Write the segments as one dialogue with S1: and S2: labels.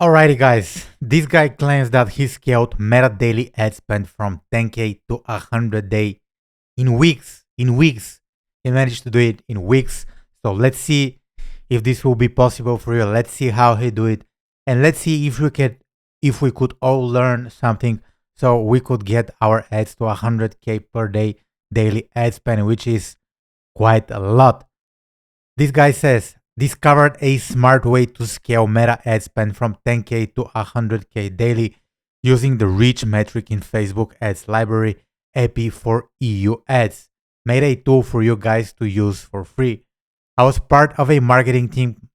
S1: Alrighty guys, this guy claims that he scaled Meta daily ad spend from 10k to 100 day in weeks. In weeks. He managed to do it in weeks. So let's see if this will be possible for you. Let's see how he do it. And let's see if we could all learn something so we could get our ads to 100k per day daily ad spend, which is quite a lot. This guy says, discovered a smart way to scale Meta ad spend from 10k to 100k daily using the reach metric in Facebook ads library API for EU ads. Made a tool for you guys to use for free. I was part of a marketing team.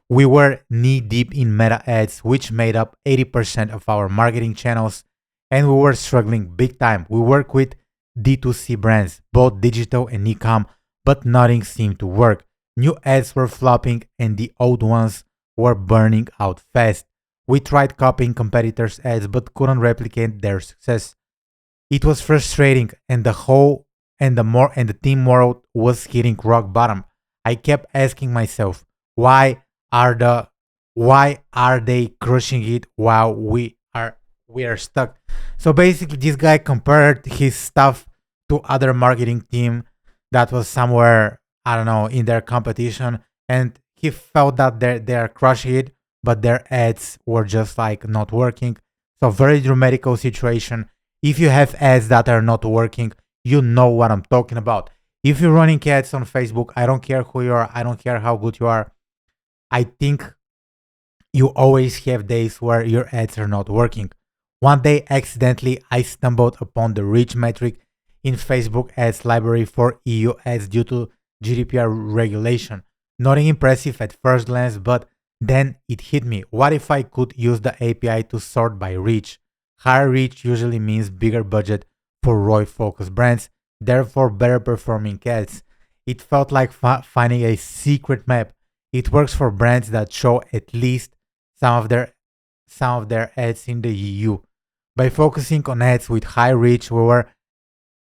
S1: We were knee deep in Meta ads, which made up 80% of our marketing channels, and we were struggling big time. We work with D2C brands, both digital and e-com, but nothing seemed to work. New ads were flopping and the old ones were burning out fast. We tried copying competitors' ads but couldn't replicate their success. It was frustrating and the team morale was hitting rock bottom. I kept asking myself, are the why are they crushing it while we are stuck? So basically this guy compared his stuff to other marketing team that was somewhere, I don't know, in their competition, and he felt that they're crushing it, but their ads were just like not working. So very dramatical situation. If you have ads that are not working, you know what I'm talking about. If you're running ads on Facebook, I don't care who you are, I don't care how good you are. I think you always have days where your ads are not working. One day, accidentally, I stumbled upon the reach metric in Facebook ads library for EU ads due to GDPR regulation. Nothing impressive at first glance, but then it hit me. What if I could use the API to sort by reach? Higher reach usually means bigger budget for ROI focused brands, therefore better performing ads. It felt like finding a secret map. It works for brands that show at least some of their ads in the EU. By focusing on ads with high reach, we were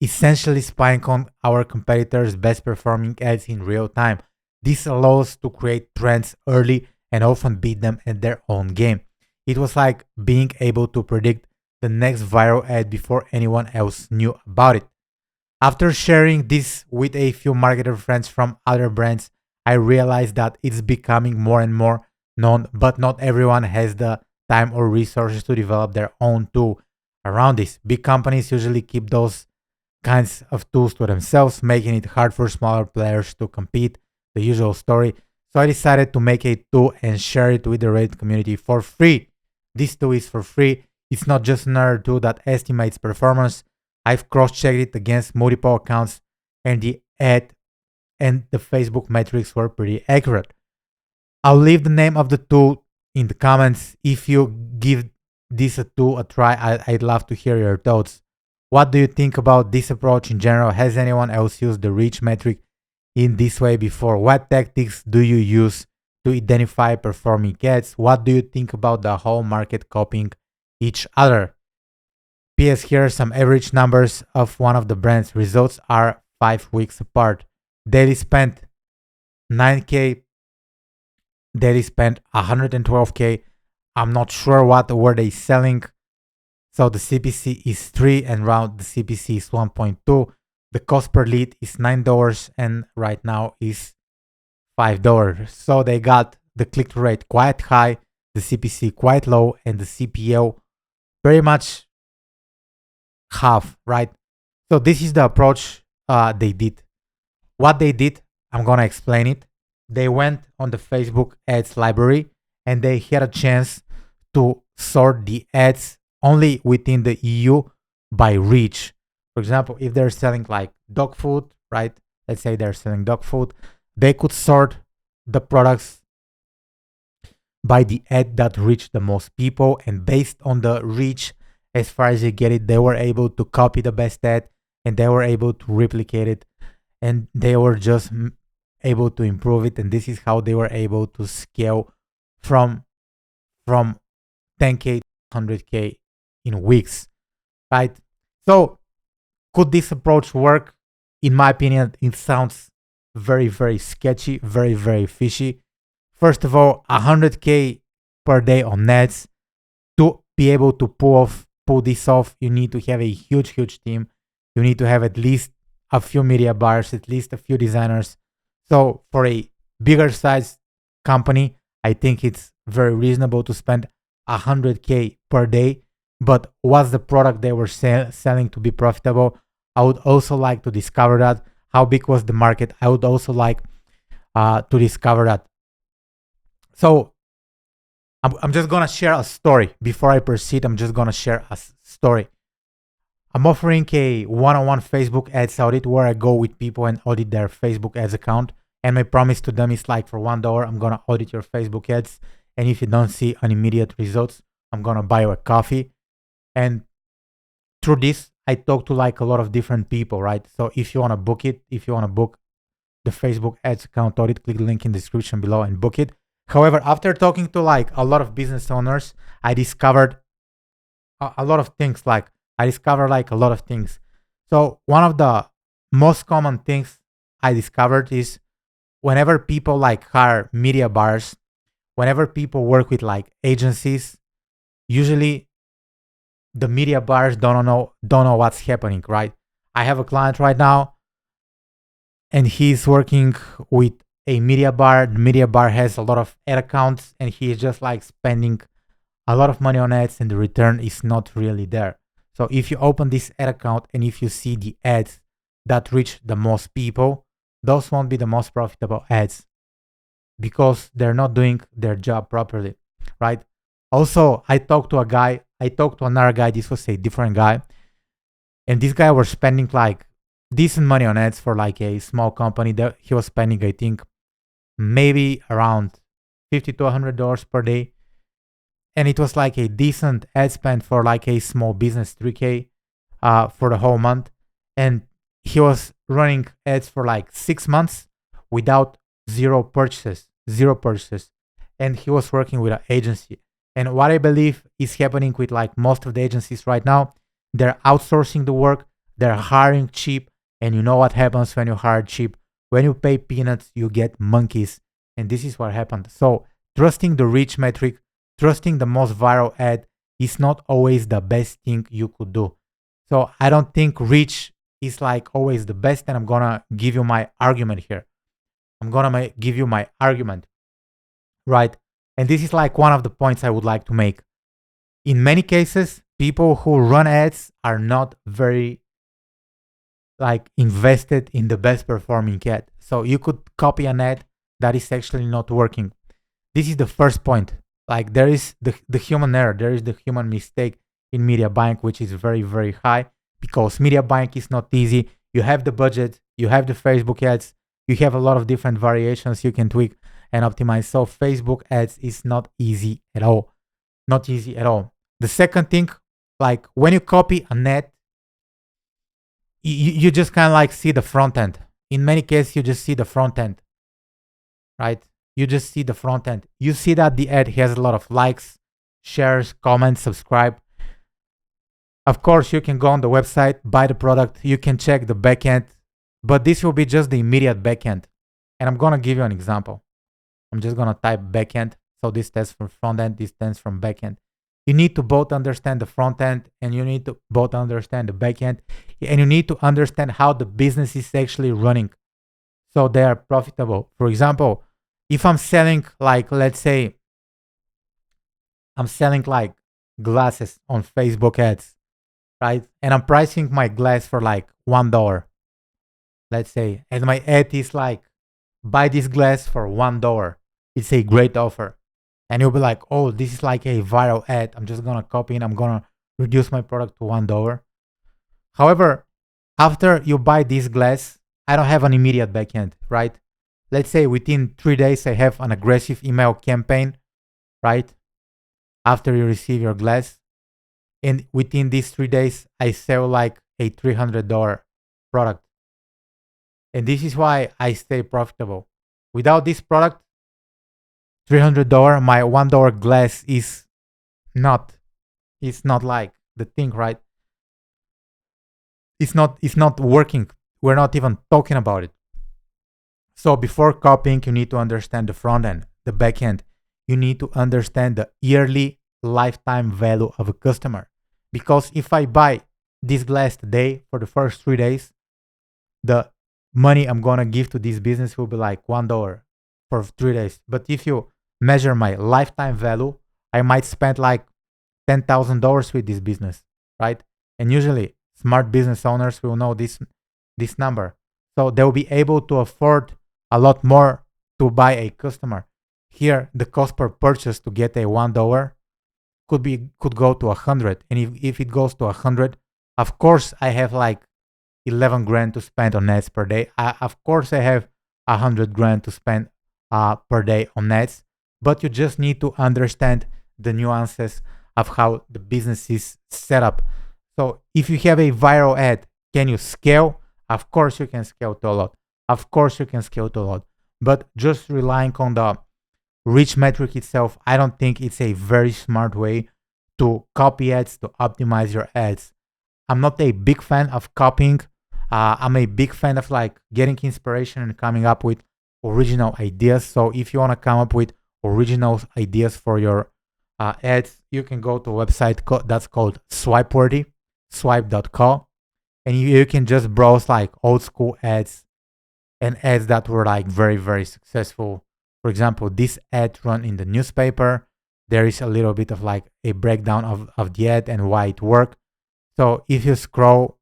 S1: essentially spying on our competitors' best performing ads in real time. This allows to create trends early and often beat them at their own game. It was like being able to predict the next viral ad before anyone else knew about it. After sharing this with a few marketer friends from other brands, I realized that it's becoming more and more known, but not everyone has the time or resources to develop their own tool around this. Big companies usually keep those kinds of tools to themselves, making it hard for smaller players to compete. The usual story. So I decided to make a tool and share it with the Reddit community for free. This tool is for free. It's not just another tool that estimates performance. I've cross-checked it against multiple accounts, and the ad and the Facebook metrics were pretty accurate. I'll leave the name of the tool in the comments. If you give this a tool a try, I'd love to hear your thoughts. What do you think about this approach in general? Has anyone else used the reach metric in this way before? What tactics do you use to identify performing ads? What do you think about the whole market copying each other? PS, here are some average numbers of one of the brands. Results are 5 weeks apart. Daily spent 9k, daily spent 112k. I'm not sure what were they selling. So the CPC is 3 and round the CPC is 1.2. The cost per lead is $9 and right now is $5. So they got the click rate quite high, the CPC quite low, and the CPO very much half, right? So this is the approach they did. What they did, I'm gonna explain it. They went on the Facebook ads library and they had a chance to sort the ads only within the EU by reach. For example, if they're selling like dog food, right? Let's say they're selling dog food, they could sort the products by the ad that reached the most people, and based on the reach, as far as you get it, they were able to copy the best ad and they were able to replicate it, and they were just able to improve it, and this is how they were able to scale from 10k to 100k in weeks, right? So could this approach work? In my opinion, it sounds very, very sketchy, very, very fishy. First of all, 100k per day on ads. To be able to pull this off, you need to have a huge team. You need to have at least a few media buyers, at least a few designers. So for a bigger size company, I think it's very reasonable to spend 100K per day. But what's the product they were selling to be profitable? I would also like to discover that. How big was the market? I would also like to discover that. So I'm just gonna share a story. Before I proceed, I'm just gonna share a story. I'm offering a one-on-one Facebook ads audit where I go with people and audit their Facebook ads account. And my promise to them is like, for $1, I'm gonna audit your Facebook ads. And if you don't see an immediate results, I'm gonna buy you a coffee. And through this, I talk to like a lot of different people, right? So if you wanna book it, if you wanna book the Facebook ads account audit, click the link in the description below and book it. However, after talking to like a lot of business owners, I discovered a lot of things. So one of the most common things I discovered is whenever people like hire media buyers, whenever people work with like agencies, usually the media buyers don't know what's happening, right? I have a client right now and he's working with a media buyer. The media buyer has a lot of ad accounts and he is just like spending a lot of money on ads and the return is not really there. So if you open this ad account and if you see the ads that reach the most people, those won't be the most profitable ads because they're not doing their job properly, right? Also, I talked to another guy, this was a different guy, and this guy was spending like decent money on ads for like a small company that he was spending, I think, maybe around $50 to $100 per day. And it was like a decent ad spend for like a small business, 3K for the whole month. And he was running ads for like 6 months without zero purchases. And he was working with an agency. And what I believe is happening with like most of the agencies right now, they're outsourcing the work, they're hiring cheap. And you know what happens when you hire cheap? When you pay peanuts, you get monkeys. And this is what happened. So trusting the reach metric, trusting the most viral ad is not always the best thing you could do. So I don't think reach is like always the best, and I'm gonna give you my argument here. Give you my argument, right? And this is like one of the points I would like to make. In many cases, people who run ads are not very like invested in the best performing ad. So you could copy an ad that is actually not working. This is the first point. Like there is the human error, there is the human mistake in media buying, which is very high because media buying is not easy. You have the budget, you have the Facebook ads, you have a lot of different variations you can tweak and optimize. So Facebook ads is not easy at all. Not easy at all. The second thing, like when you copy an ad, you just kind of like see the front end. In many cases, you just see the front end, right? You just see the front end. You see that the ad has a lot of likes, shares, comments, subscribe. Of course, you can go on the website, buy the product. You can check the backend, but this will be just the immediate backend. And I'm going to give you an example. I'm just going to type backend. So this stands for front end, this stands for backend. You need to both understand the front end and you need to both understand the backend. And you need to understand how the business is actually running so they are profitable. For example, if I'm selling like, let's say, I'm selling like glasses on Facebook ads, right? And I'm pricing my glass for like $1, let's say. And my ad is like, buy this glass for $1. It's a great offer. And you'll be like, oh, this is like a viral ad. I'm just going to copy it. I'm going to reduce my product to $1. However, after you buy this glass, I don't have an immediate backend, right? Let's say within 3 days, I have an aggressive email campaign, right? After you receive your glass. And within these 3 days, I sell like a $300 product. And this is why I stay profitable. Without this product, $300, my $1 glass is not, it's not like the thing, right? It's not working. We're not even talking about it. So before copying, you need to understand the front end, the back end. you need to understand the yearly lifetime value of a customer. Because if I buy this glass today for the first 3 days, the money I'm gonna give to this business will be like $1 for 3 days. But if you measure my lifetime value, I might spend like $10,000 with this business, right? And usually smart business owners will know this number. So they'll be able to afford a lot more to buy a customer. Here, the cost per purchase to get a $1 could go to 100. And if it goes to 100, of course I have like 11 grand to spend on ads per day. Of course I have 100 grand to spend per day on ads, but you just need to understand the nuances of how the business is set up. So if you have a viral ad, can you scale? Of course you can scale to a lot. Of course you can scale to a lot. But just relying on the reach metric itself, I don't think it's a very smart way to copy ads, to optimize your ads. I'm not a big fan of copying. I'm a big fan of like getting inspiration and coming up with original ideas. So if you want to come up with original ideas for your ads, you can go to a website that's called Swipeworthy, swipe.co, and you can just browse like old school ads and ads that were like very, very successful. For example, this ad run in the newspaper. There is a little bit of like a breakdown of the ad and why it worked. So if you scroll,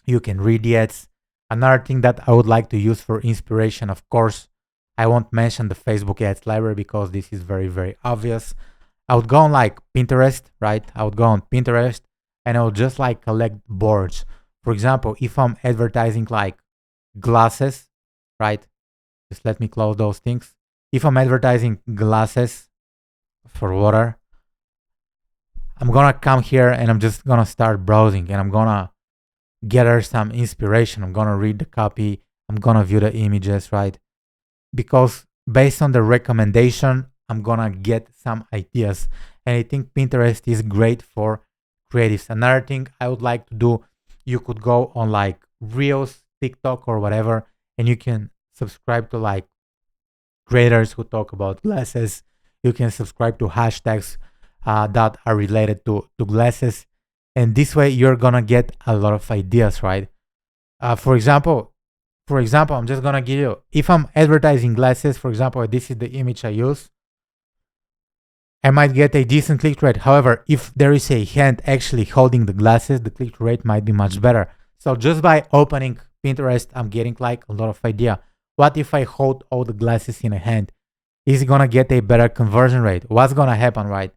S1: you can read the ads. Another thing that I would like to use for inspiration, of course, I won't mention the Facebook ads library because this is very, very obvious. I would go on like Pinterest, right? I would go on Pinterest and I would just like collect boards. For example, if I'm advertising like glasses, right? Just let me close those things. If I'm advertising glasses for water, I'm gonna come here and I'm just gonna start browsing and I'm gonna gather some inspiration. I'm gonna read the copy. I'm gonna view the images, right? Because based on the recommendation, I'm gonna get some ideas. And I think Pinterest is great for creatives. Another thing I would like to do, you could go on like Reels, TikTok, or whatever, and you can subscribe to like creators who talk about glasses. You can subscribe to hashtags that are related to glasses. And this way you're gonna get a lot of ideas, right? For example, I'm just gonna give you, if I'm advertising glasses, for example, this is the image I use, I might get a decent click rate. However, if there is a hand actually holding the glasses, the click rate might be much better. So just by opening Pinterest, I'm getting like a lot of idea. What if I hold all the glasses in a hand? Is it gonna get a better conversion rate? What's gonna happen, right?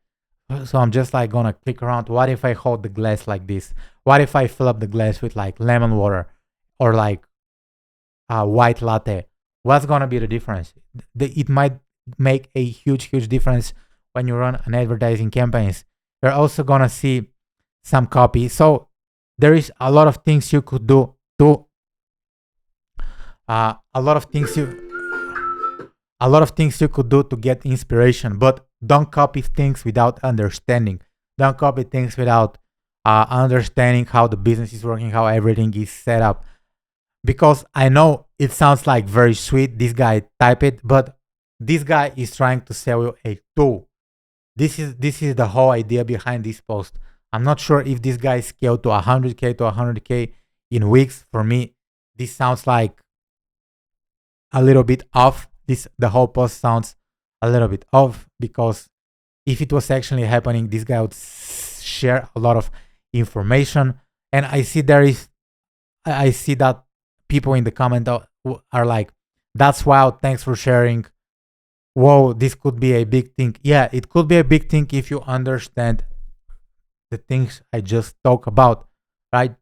S1: So I'm just like gonna click around. What if I hold the glass like this? What if I fill up the glass with like lemon water or like a white latte? What's gonna be the difference? It might make a huge, huge difference when you run an advertising campaigns. You're also gonna see some copy. So there is a lot of things you could do to a lot of things you could do to get inspiration, but don't copy things without understanding. Don't copy things without understanding how the business is working, how everything is set up. Because I know it sounds like very sweet, this guy type it, but this guy is trying to sell you a tool. This is the whole idea behind this post. I'm not sure if this guy scaled to 100K to 100K in weeks. For me, this sounds like a little bit off. The whole post sounds a little bit off, because if it was actually happening, this guy would share a lot of information. And I see that people in the comment are like, that's wild, thanks for sharing. Whoa, this could be a big thing. Yeah, it could be a big thing if you understand the things I just talked about, right?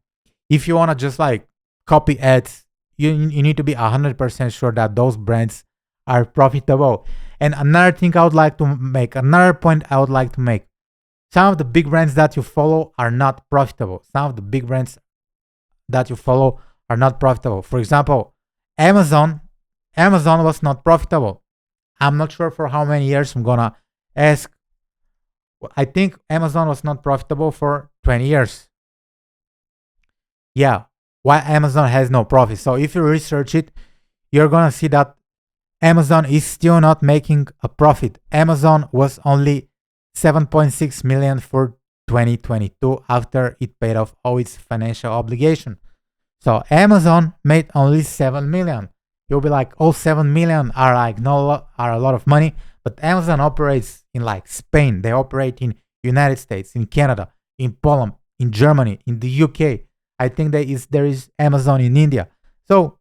S1: If you want to just like copy ads, you need to be 100% sure that those brands are profitable. And another thing I would like to make, another point I would like to make, some of the big brands that you follow are not profitable. Some of the big brands that you follow are not profitable. For example, Amazon was not profitable. I'm not sure for how many years. I'm gonna ask. I think Amazon was not profitable for 20 years. Yeah, why Amazon has no profit. So if you research it, you're gonna see that Amazon is still not making a profit. Amazon was only 7.6 million for 2022 after it paid off all its financial obligation. So Amazon made only 7 million. You'll be like, oh, 7 million are like are a lot of money, but Amazon operates in like Spain. They operate in United States, in Canada, in Poland, in Germany, in the UK. I think there is Amazon in India. So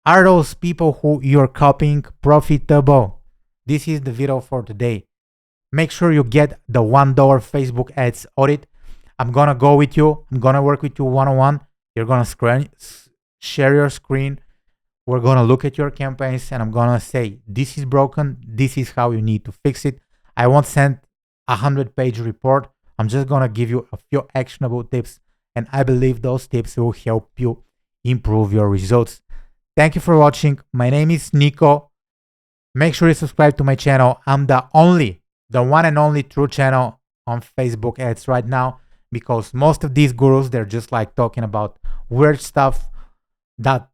S1: are those people who you're copying profitable? This is the video for today. Make sure you get the $1 Facebook ads audit. I'm gonna go with you. I'm gonna work with you one-on-one. You're gonna share your screen. We're gonna look at your campaigns and I'm gonna say, this is broken. This is how you need to fix it. I won't send a 100-page report. I'm just gonna give you a few actionable tips, and I believe those tips will help you improve your results. Thank you for watching. My name is Niko. Make sure you subscribe to my channel. I'm the one and only true channel on Facebook ads right now, because most of these gurus, they're just like talking about weird stuff that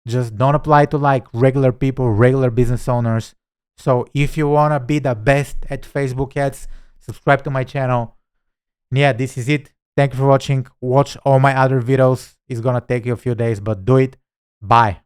S1: just don't apply to like regular people, regular business owners. So if you want to be the best at Facebook ads, subscribe to my channel. And yeah, this is it. Thank you for watching. Watch all my other videos. It's gonna take you a few days, but do it. Bye.